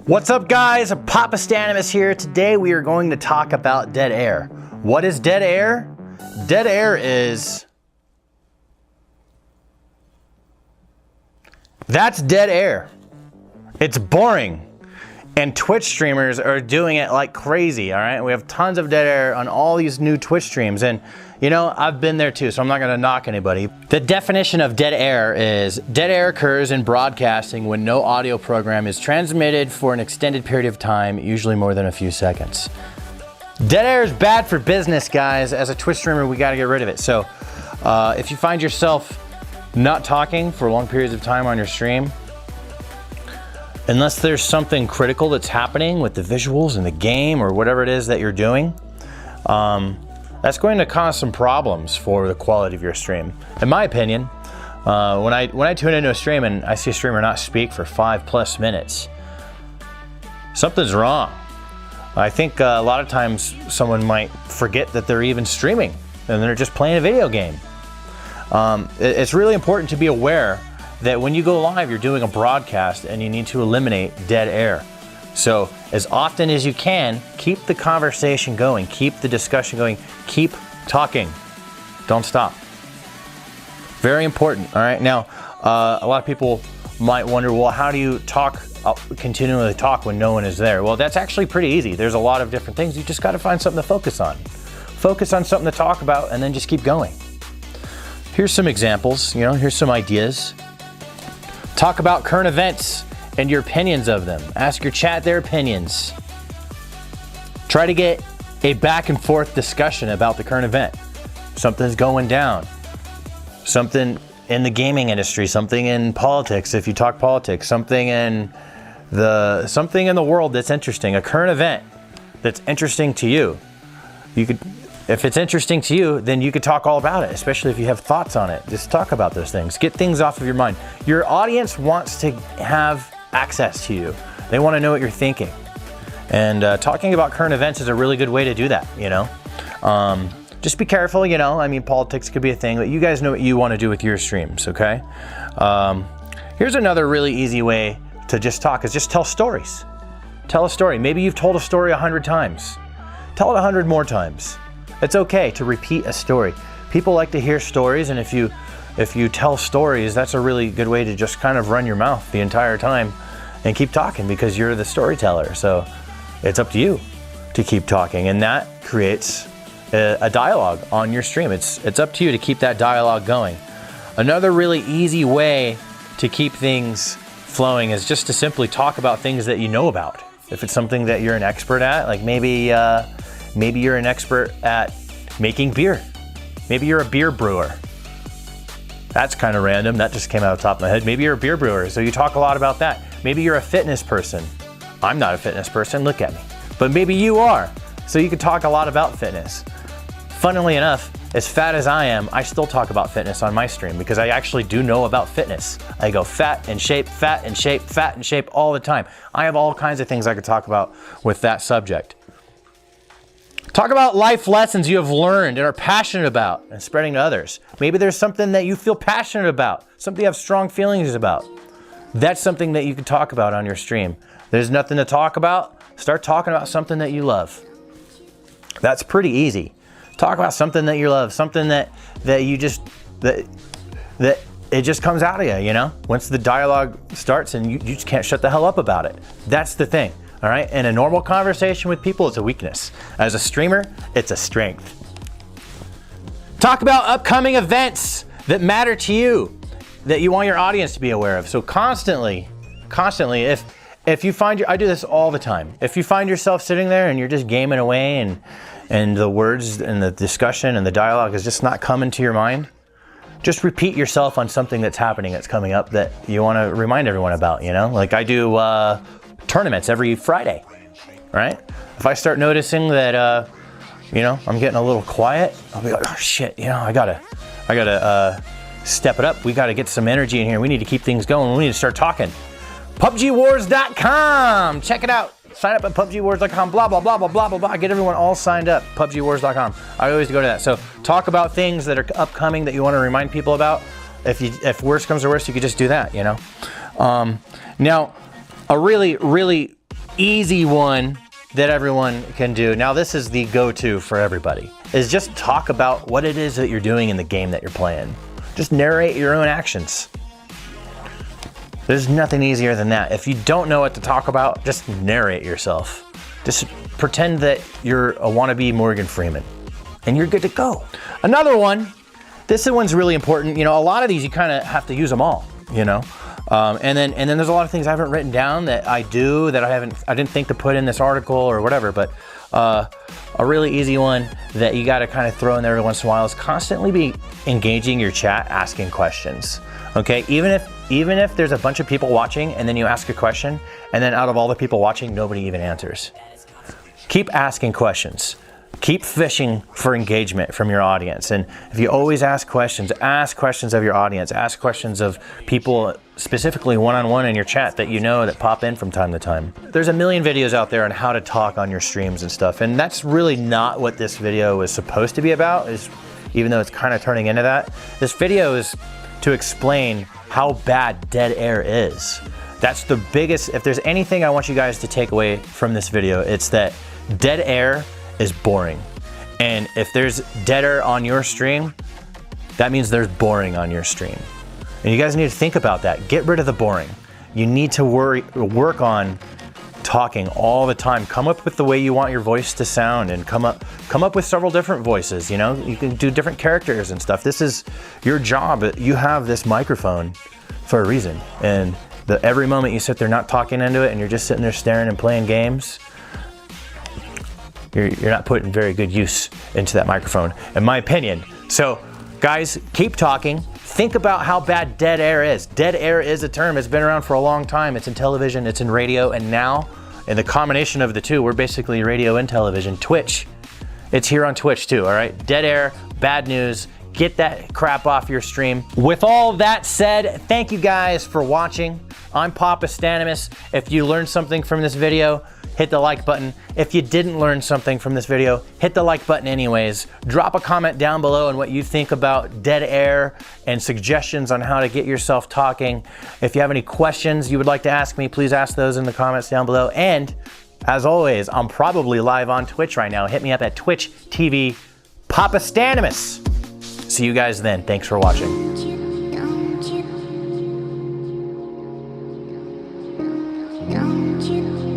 What's up, guys? Papa Stanimus here. Today we are going to talk about dead air. What is dead air? Dead air is... That's dead air. It's boring. And Twitch streamers are doing it like crazy, all right? We have tons of dead air on all these new Twitch streams. And, you know, I've been there too, so I'm not gonna knock anybody. The definition of dead air is, dead air occurs in broadcasting when no audio program is transmitted for an extended period of time, usually more than a few seconds. Dead air is bad for business, guys. As a Twitch streamer, we gotta get rid of it. So if you find yourself not talking for long periods of time on your stream, unless there's something critical that's happening with the visuals in the game or whatever it is that you're doing, that's going to cause some problems for the quality of your stream. In my opinion, when I tune into a stream and I see a streamer not speak for 5+ minutes, something's wrong. I think a lot of times someone might forget that they're even streaming and they're just playing a video game. It's really important to be aware that when you go live, you're doing a broadcast and you need to eliminate dead air. So as often as you can, keep the conversation going, keep the discussion going, keep talking, don't stop. Very important, all right? Now, a lot of people might wonder, well, how do you continually talk when no one is there? Well, that's actually pretty easy. There's a lot of different things. You just gotta find something to focus on. Focus on something to talk about and then just keep going. Here's some examples, here's some ideas. Talk about current events and your opinions of them. Ask your chat their opinions. Try to get a back and forth discussion about the current event. Something's going down. Something in the gaming industry, something in politics, if you talk politics, something in the world that's interesting, a current event that's interesting to you. If it's interesting to you, then you could talk all about it, especially if you have thoughts on it. Just talk about those things. Get things off of your mind. Your audience wants to have access to you. They want to know what you're thinking. And talking about current events is a really good way to do that, Just be careful, I mean, politics could be a thing, but you guys know what you want to do with your streams, okay? Here's another really easy way to just talk, is just tell stories. Tell a story. Maybe you've told a story 100 times. Tell it 100 more times. It's okay to repeat a story. People like to hear stories, and if you tell stories, that's a really good way to just kind of run your mouth the entire time and keep talking, because you're the storyteller. So it's up to you to keep talking, and that creates a dialogue on your stream. It's up to you to keep that dialogue going. Another really easy way to keep things flowing is just to simply talk about things that you know about. If it's something that you're an expert at, like maybe you're an expert at making beer. Maybe you're a beer brewer. That's kind of random. That just came out of the top of my head. Maybe you're a beer brewer, so you talk a lot about that. Maybe you're a fitness person. I'm not a fitness person, look at me. But maybe you are, so you could talk a lot about fitness. Funnily enough, as fat as I am, I still talk about fitness on my stream because I actually do know about fitness. I go fat and shape, fat and shape, fat and shape all the time. I have all kinds of things I could talk about with that subject. Talk about life lessons you have learned and are passionate about and spreading to others. Maybe there's something that you feel passionate about, something you have strong feelings about. That's something that you can talk about on your stream. There's nothing to talk about, start talking about something that you love. That's pretty easy. Talk about something that you love, something that it just comes out of you, Once the dialogue starts and you just can't shut the hell up about it. That's the thing. All right, in a normal conversation with people, it's a weakness. As a streamer, it's a strength. Talk about upcoming events that matter to you, that you want your audience to be aware of. So constantly, if you find I do this all the time. If you find yourself sitting there and you're just gaming away and the words and the discussion and the dialogue is just not coming to your mind, just repeat yourself on something that's happening, that's coming up that you want to remind everyone about, Like I do tournaments every Friday, right? If I start noticing that, I'm getting a little quiet, I'll be like, oh shit, I gotta step it up. We gotta get some energy in here. We need to keep things going. We need to start talking. PUBGWars.com, check it out. Sign up at PUBGWars.com, blah, blah, blah, blah, blah, blah, blah. Get everyone all signed up, PUBGWars.com. I always go to that. So talk about things that are upcoming that you want to remind people about. If worse comes to worse, you could just do that, Now, a really easy one that everyone can do. Now this is the go-to for everybody, is just talk about what it is that you're doing in the game that you're playing. Just narrate your own actions. There's nothing easier than that. If you don't know what to talk about, just narrate yourself. Just pretend that you're a wannabe Morgan Freeman and you're good to go. Another one, this one's really important. You know, a lot of these you kind of have to use them all, you know? And then there's a lot of things I haven't written down that I do that I didn't think to put in this article or whatever, but a really easy one that you got to kind of throw in there every once in a while is constantly be engaging your chat, asking questions. Okay, even if there's a bunch of people watching and then you ask a question and then out of all the people watching, nobody even answers. Keep asking questions. Keep fishing for engagement from your audience. And if you always ask questions of your audience, ask questions of people specifically one-on-one in your chat that you know that pop in from time to time. There's a million videos out there on how to talk on your streams and stuff. And that's really not what this video is supposed to be about, even though it's kind of turning into that. This video is to explain how bad dead air is. That's the biggest, if there's anything I want you guys to take away from this video, it's that dead air is boring. And if there's dead air on your stream, that means there's boring on your stream. And you guys need to think about that. Get rid of the boring. You need to work on talking all the time. Come up with the way you want your voice to sound and come up with several different voices, you know? You can do different characters and stuff. This is your job. You have this microphone for a reason. And every moment you sit there not talking into it and you're just sitting there staring and playing games, you're not putting very good use into that microphone, in my opinion. So guys, keep talking. Think about how bad dead air is. Dead air is a term. It's been around for a long time. It's in television, it's in radio, and now, in the combination of the two, we're basically radio and television. Twitch, it's here on Twitch too, all right? Dead air, bad news. Get that crap off your stream. With all that said, thank you guys for watching. I'm Papa Stanimus. If you learned something from this video, hit the like button. If you didn't learn something from this video, hit the like button anyways. Drop a comment down below on what you think about dead air and suggestions on how to get yourself talking. If you have any questions you would like to ask me, please ask those in the comments down below. And as always, I'm probably live on Twitch right now. Hit me up at Twitch TV, Papa Stanimus. See you guys then. Thanks for watching. Don't you